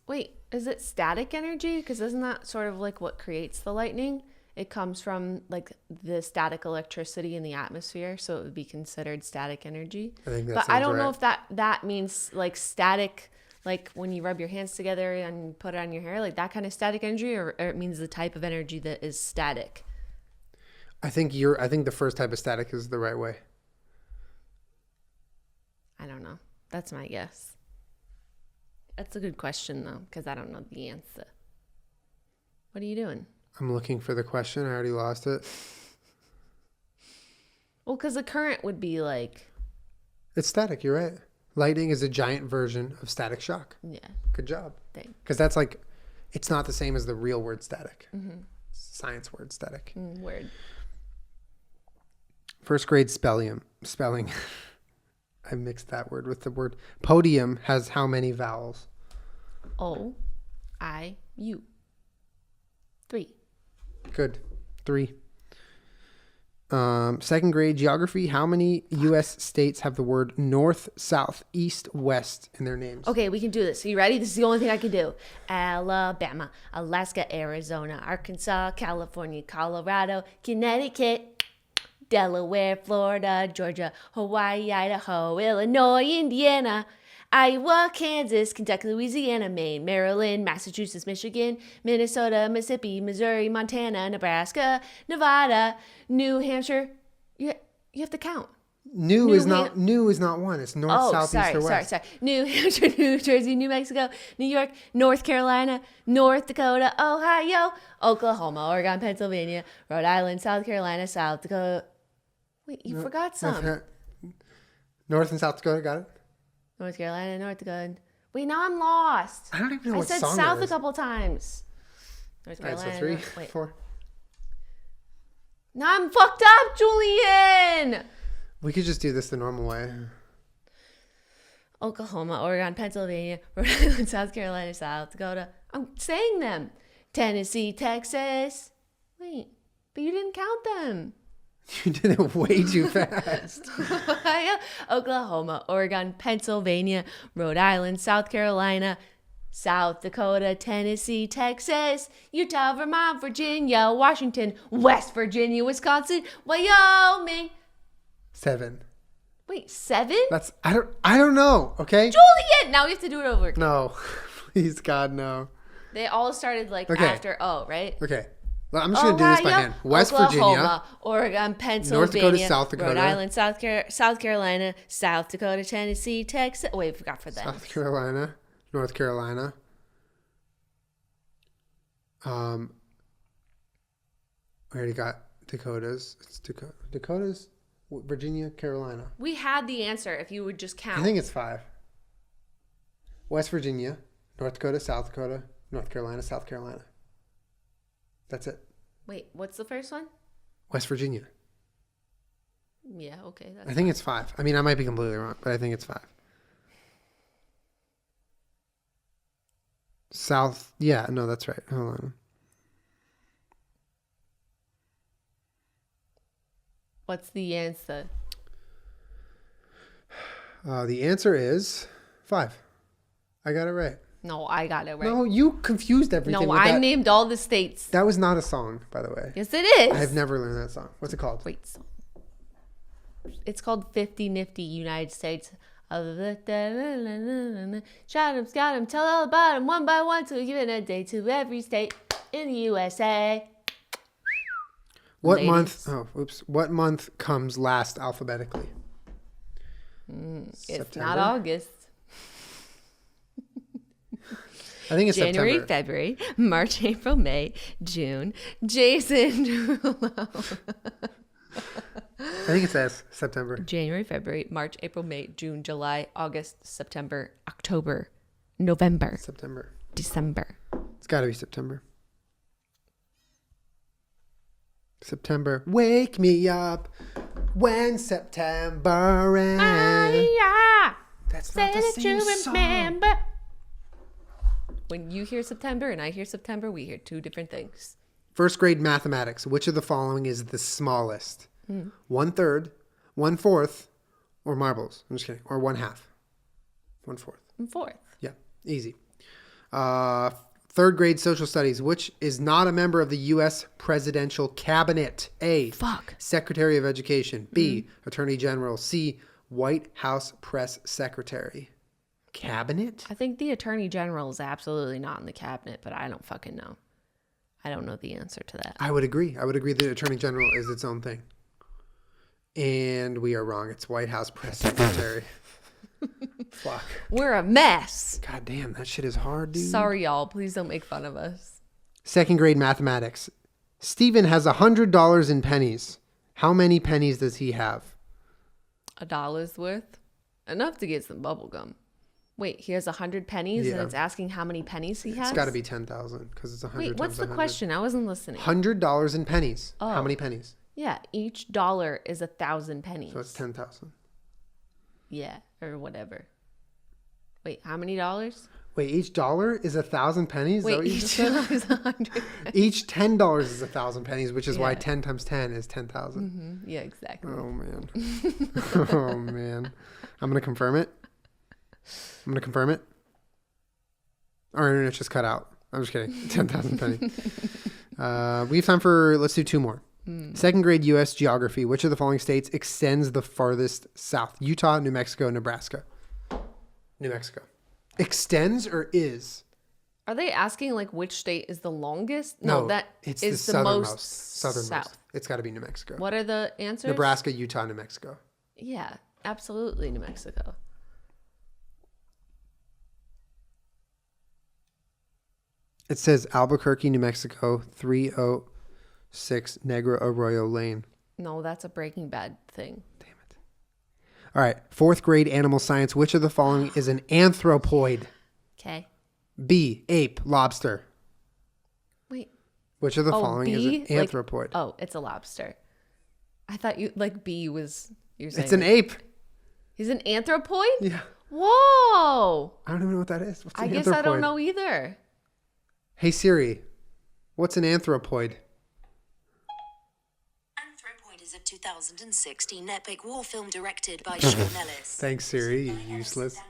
is it static energy? Because isn't that sort of like what creates the lightning? It comes from like the static electricity in the atmosphere, so it would be considered static energy. I think that but I sounds don't know right. if that means like static, like when you rub your hands together and put it on your hair, like that kind of static energy, or it means the type of energy that is static. I think the first type of static is the right way. I don't know. That's my guess. That's a good question though, because I don't know the answer. What are you doing? I'm looking for the question. I already lost it. Well, because the current would be like... It's static. You're right. Lightning is a giant version of static shock. Yeah. Good job. Thanks. Because that's like, it's not the same as the real word static. It's a science word static. Word. First grade spelling. I mixed that word with the word. Podium has how many vowels? O-I-U. 3. Good. 3. Second grade geography. How many U.S. states have the word north, south, east, west in their names? Okay, we can do this. Are you ready? This is the only thing I can do. Alabama, Alaska, Arizona, Arkansas, California, Colorado, Connecticut, Delaware, Florida, Georgia, Hawaii, Idaho, Illinois, Indiana, Iowa, Kansas, Kentucky, Louisiana, Maine, Maryland, Massachusetts, Michigan, Minnesota, Mississippi, Missouri, Montana, Nebraska, Nevada, New Hampshire. You have to count. New is not one. It's north, south, east, or west. Sorry. New Hampshire, New Jersey, New Mexico, New York, North Carolina, North Dakota, Ohio, Oklahoma, Oregon, Pennsylvania, Rhode Island, South Carolina, South Dakota. Wait, you forgot some. North and South Dakota, got it? North Carolina, North Dakota. Wait, now I'm lost. I don't even know what song I said South that is. a couple times. North Carolina. All right, so 3, wait. 4. Now I'm fucked up, Julian. We could just do this the normal way. Oklahoma, Oregon, Pennsylvania, Rhode Island, South Carolina, South Dakota. I'm saying them. Tennessee, Texas. Wait, but you didn't count them. You did it way too fast. Ohio, Oklahoma, Oregon, Pennsylvania, Rhode Island, South Carolina, South Dakota, Tennessee, Texas, Utah, Vermont, Virginia, Washington, West Virginia, Wisconsin, Wyoming. 7. Wait, 7? I don't know, okay? Juliet! Now we have to do it over again. No. Please, God, no. They all started after O, right? Okay. Well, I'm just going to do this by hand. West Oklahoma, Virginia, Oregon, Pennsylvania, North Dakota, South Dakota, Rhode Island, South Carolina, South Dakota, Tennessee, Texas. Wait, we forgot for that. South Carolina, North Carolina. We already got Dakotas. It's Dakotas, Virginia, Carolina. We had the answer if you would just count. I think it's 5. West Virginia, North Dakota, South Dakota, North Carolina, South Carolina. That's it. Wait, what's the first one? West Virginia. Yeah, okay. I think it's 5. I mean, I might be completely wrong, but I think it's 5. South. Yeah, no, that's right. Hold on. What's the answer? The answer is 5. I got it right. No, I got it right. No, you confused everything. No, I named all the states. That was not a song, by the way. Yes, it is. I've never learned that song. What's it called? Wait, it's called 50 Nifty United States. Shot him, scout him, tell all about him one by one till given a day to every state in the USA. What Ladies. month? Oh, oops. What month comes last alphabetically? It's not August. I think it's January, September. February, March, April, May, June. Jason. I think it says September. January, February, March, April, May, June, July, August, September, October, November, September. December. It's got to be September. September. Wake me up when September ends. That's not the same song. Remember. When you hear September and I hear September, we hear two different things. First grade mathematics. Which of the following is the smallest? 1/3, 1/4, or marbles? I'm just kidding. Or 1/2. 1/4. And fourth. Yeah, easy. Third grade social studies. Which is not a member of the U.S. presidential cabinet? A. Fuck. Secretary of Education. B. Attorney General. C. White House press secretary. Cabinet? I think the Attorney General is absolutely not in the cabinet, but I don't fucking know. I don't know the answer to that. I would agree. I would agree that Attorney General is its own thing. And we are wrong. It's White House press secretary. Fuck. We're a mess. God damn, that shit is hard, dude. Sorry, y'all. Please don't make fun of us. Second grade mathematics. Steven has $100 in pennies. How many pennies does he have? $1's worth. Enough to get some bubble gum. Wait, he has 100 pennies and it's asking how many pennies he has? It's got to be 10,000 because it's 100 Wait, what's the question? I wasn't listening. $100 in pennies. Oh. How many pennies? Yeah, each dollar is 1,000 pennies. So it's 10,000. Yeah, or whatever. Wait, how many dollars? Wait, each dollar is 1,000 pennies? Wait, each dollar is 100. Each $10 is 1,000 pennies, which is why 10 times 10 is 10,000. Mm-hmm. Yeah, exactly. Oh, man. Oh, man. I'm going to confirm it. Our internet just cut out. I'm just kidding. 10,000 pennies. We have time for, let's do 2 more. Second grade U.S. geography. Which of the following states extends the farthest south? Utah, New Mexico, Nebraska. New Mexico. Extends or is? Are they asking like which state is the longest? No, that it's is the most southernmost. south. It's got to be New Mexico. What are the answers? Nebraska, Utah, New Mexico. Yeah, absolutely New Mexico. It says Albuquerque, New Mexico, 306 Negro Arroyo Lane. No, that's a Breaking Bad thing. Damn it. All right. 4th grade animal science. Which of the following is an anthropoid? Okay. B, ape, lobster. Wait. Which of the following is an anthropoid? Like, it's a lobster. I thought you like B was you're saying it's an ape. He's an anthropoid? Yeah. Whoa. I don't even know what that is. What's an I guess anthropoid? I don't know either. Hey Siri, what's an anthropoid? Anthropoid is a 2016 epic war film directed by Sean Ellis. Thanks, Siri, you useless.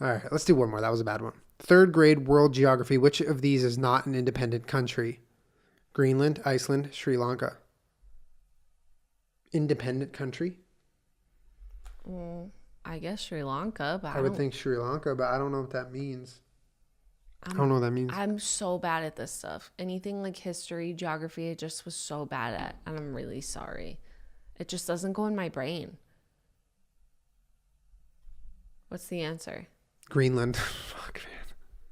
All right, let's do one more. That was a bad one. 3rd grade world geography. Which of these is not an independent country? Greenland, Iceland, Sri Lanka. Independent country? I guess Sri Lanka, but I would think Sri Lanka, but I don't know what that means. I don't know what that means. I'm so bad at this stuff. Anything like history, geography, I just was so bad at. And I'm really sorry. It just doesn't go in my brain. What's the answer? Greenland. Fuck, man.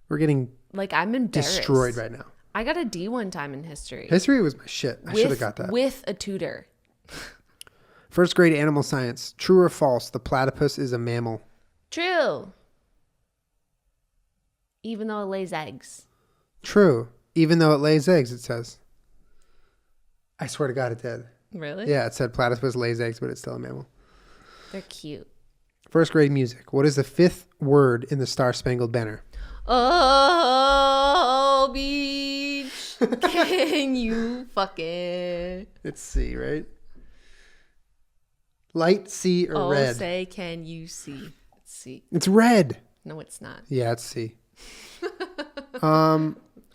We're getting I'm embarrassed. Destroyed right now. I got a D one time in history. History was my shit. I should have got that. With a tutor. 1st grade animal science. True or false? The platypus is a mammal. True. Even though it lays eggs. True. Even though it lays eggs, it says. I swear to God it did. Really? Yeah, it said platypus lays eggs, but it's still a mammal. They're cute. 1st grade music. What is the 5th word in the Star Spangled Banner? Oh, beach. Can you fucking... It's C, right? Light, C, or red? Say, can you see? It's C. It's red. No, it's not. Yeah, it's C.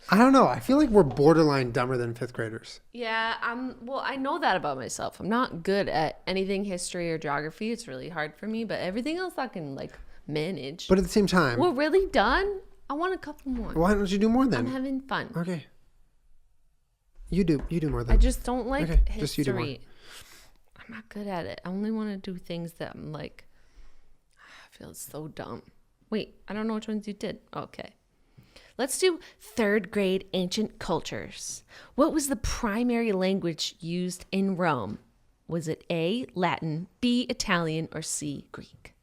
I don't know. I feel like we're borderline dumber than 5th graders. Yeah, I know that about myself. I'm not good at anything history or geography. It's really hard for me, but everything else I can manage. But at the same time, we're really done. I want a couple more. Why don't you do more then? I'm having fun. Okay. You do more then. I just don't like history. Just you do more. I'm not good at it. I only want to do things that I'm I feel so dumb. Wait, I don't know which ones you did. Okay. Let's do 3rd grade ancient cultures. What was the primary language used in Rome? Was it A, Latin, B, Italian, or C, Greek?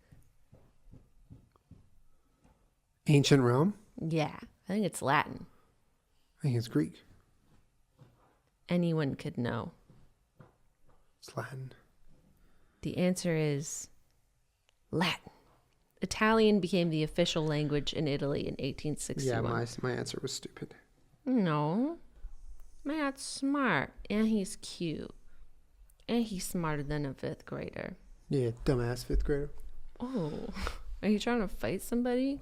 Ancient Rome? Yeah, I think it's Latin. I think it's Greek. Anyone could know. It's Latin. The answer is Latin. Italian became the official language in Italy in 1861. Yeah, my answer was stupid. No. Matt's smart. And he's cute. And he's smarter than a 5th grader. Yeah, dumbass 5th grader. Oh. Are you trying to fight somebody?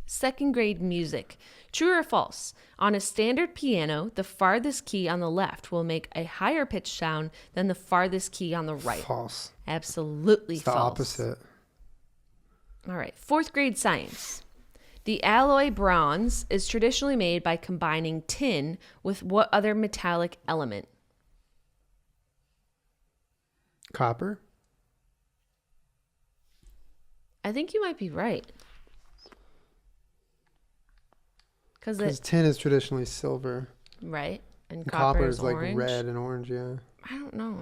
2nd grade music. True or false? On a standard piano, the farthest key on the left will make a higher pitched sound than the farthest key on the right. False. Absolutely it's the false. Opposite. All right. 4th grade science. The alloy bronze is traditionally made by combining tin with what other metallic element? Copper? I think you might be right. Because tin is traditionally silver. Right. And copper is like orange. red and orange, yeah. I don't know.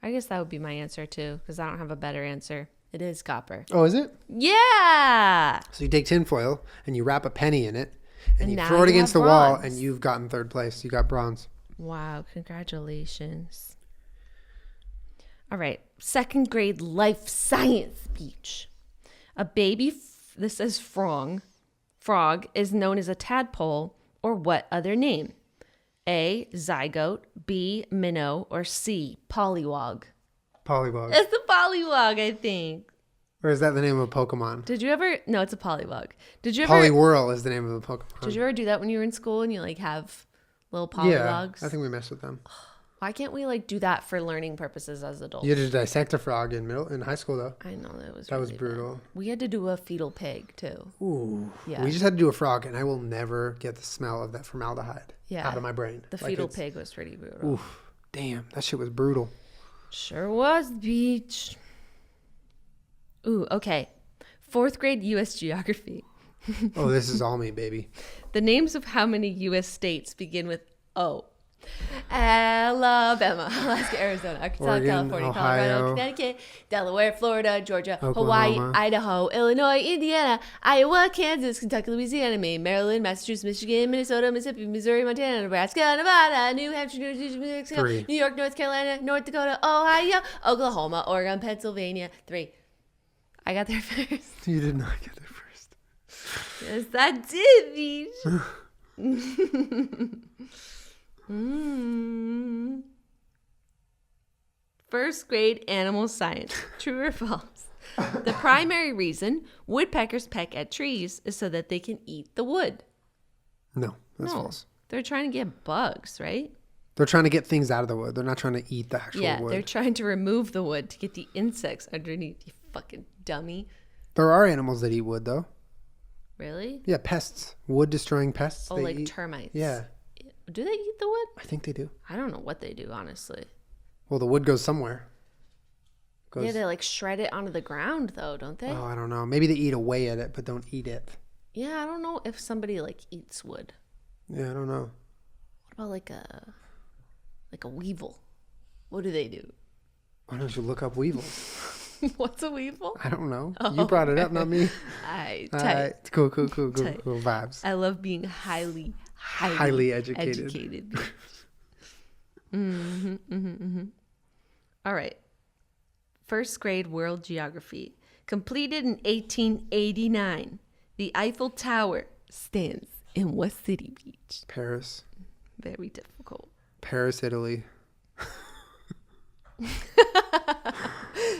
I guess that would be my answer too, because I don't have a better answer. It is copper. Oh, is it? Yeah. So you take tinfoil and you wrap a penny in it and you now throw it you against the have wall bronze. and you've gotten third place. You got bronze. Wow. Congratulations. All right. Second grade life science speech. A baby, this says frog is known as a tadpole or what other name? A, zygote, B, minnow, or C, pollywog? Pollywog. It's a pollywog, I think. Or is that the name of a Pokemon? Did you ever? No, it's a pollywog. Did you ever? Poliwhirl is the name of a Pokemon. Did you ever do that when you were in school and you like have little polywogs? Yeah, I think we messed with them. Why can't we like do that for learning purposes as adults? You had to dissect a frog in high school though. I know that was That was really brutal. bad. We had to do a fetal pig too. Ooh. Yeah. We just had to do a frog, and I will never get the smell of that formaldehyde Yeah. out of my brain. The Like, fetal it's- pig was pretty brutal. Oof. Damn, that shit was brutal. Sure was, beach. Ooh, okay. Fourth grade U.S. geography. Oh, this is all me, baby. The names of how many U.S. states begin with O? Alabama, Alaska, Arizona, Arkansas, Oregon, California, Ohio, Colorado, Connecticut, Delaware, Florida, Georgia, Oklahoma. Hawaii, Idaho, Illinois, Indiana, Iowa, Kansas, Kentucky, Louisiana, Maine, Maryland, Massachusetts, Michigan, Minnesota, Mississippi, Missouri, Montana, Nebraska, Nevada, New Hampshire, New Jersey, New Mexico, 3. New York, North Carolina, North Dakota, Ohio, Oklahoma, Oregon, Pennsylvania. 3. I got there first. You did not get there first. Yes, I did, Beach. First grade animal science. True or false? The primary reason woodpeckers peck at trees is so that they can eat the wood. No, that's No, false. they're trying to get bugs, right? They're trying to get things out of the wood. They're not trying to eat the actual Yeah, wood. they're trying to remove the wood to get the insects underneath. You fucking dummy. There are animals that eat wood, though. Really? Yeah, pests. Wood-destroying pests. Oh, they like eat. termites. Yeah, Do they eat the wood? I think they do. I don't know what they do, honestly. Well, the wood goes somewhere. Yeah, they like shred it onto the ground, though, don't they? Oh, I don't know. Maybe they eat away at it, but don't eat it. Yeah, I don't know if somebody like eats wood. Yeah, I don't know. What about like a weevil? What do they do? Why don't you look up weevils? What's a weevil? I don't know. You brought it up, not me. I Cool Tight. vibes. I love being highly Educated. All right. First grade world geography. Completed in 1889. The Eiffel Tower stands in what city, Beach? Paris. Very difficult. Paris, Italy.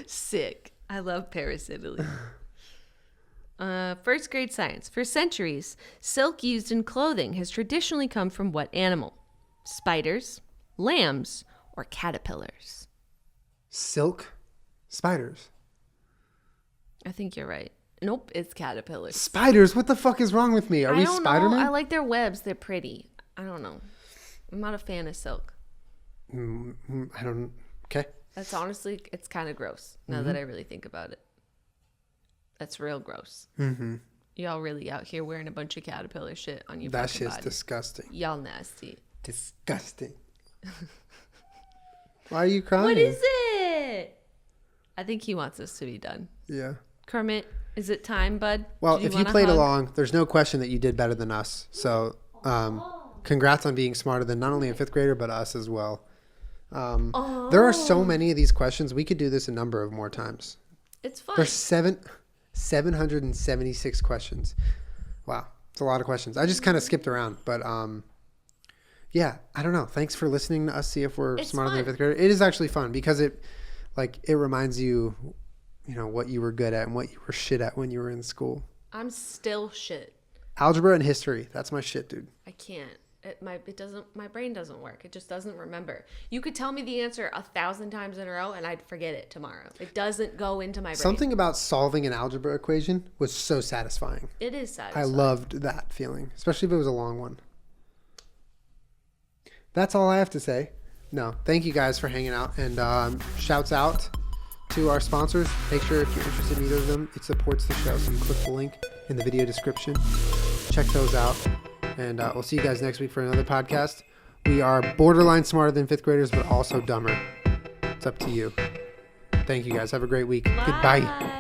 Sick. I love Paris, Italy. First grade science. For centuries, silk used in clothing has traditionally come from what animal? Spiders, lambs, or caterpillars? Silk. Spiders. I think you're right. Nope, it's caterpillars. Spiders? What the fuck is wrong with me? Are I we don't Spider-Man? know. I like their webs. They're pretty. I don't know. I'm not a fan of silk. I don't. Okay. That's honestly, it's kind of gross now that I really think about it. That's real gross. Mm-hmm. Y'all really out here wearing a bunch of caterpillar shit on your That fucking shit's body. disgusting. Y'all nasty. Disgusting. Why are you crying? What is it? I think he wants us to be done. Yeah. Kermit, is it time, bud? Well, Did if you wanna played hug? along, there's no question that you did better than us. So, congrats on being smarter than not only a fifth grader, but us as well. There are so many of these questions. We could do this a number of more times. It's fun. There's 776 questions. Wow. It's a lot of questions. I just kind of skipped around, but yeah, I don't know. Thanks for listening to us see if we're It's smarter than a fun. fifth grader. It is actually fun because it reminds you, what you were good at and what you were shit at when you were in school. I'm still shit. Algebra and history. That's my shit, dude. I can't. My brain doesn't work. It just doesn't remember. You could tell me the answer 1,000 times in a row and I'd forget it tomorrow. It doesn't go into my brain. Something about solving an algebra equation was so satisfying. It is satisfying. I loved that feeling, especially if it was a long one. That's all I have to say. No, thank you guys for hanging out, and shouts out to our sponsors. Make sure if you're interested in either of them, it supports the show, so you click the link in the video description. Check those out, and we'll see you guys next week for another podcast. We are borderline smarter than fifth graders, but also dumber. up to you. Thank you guys. Have a great week. Goodbye.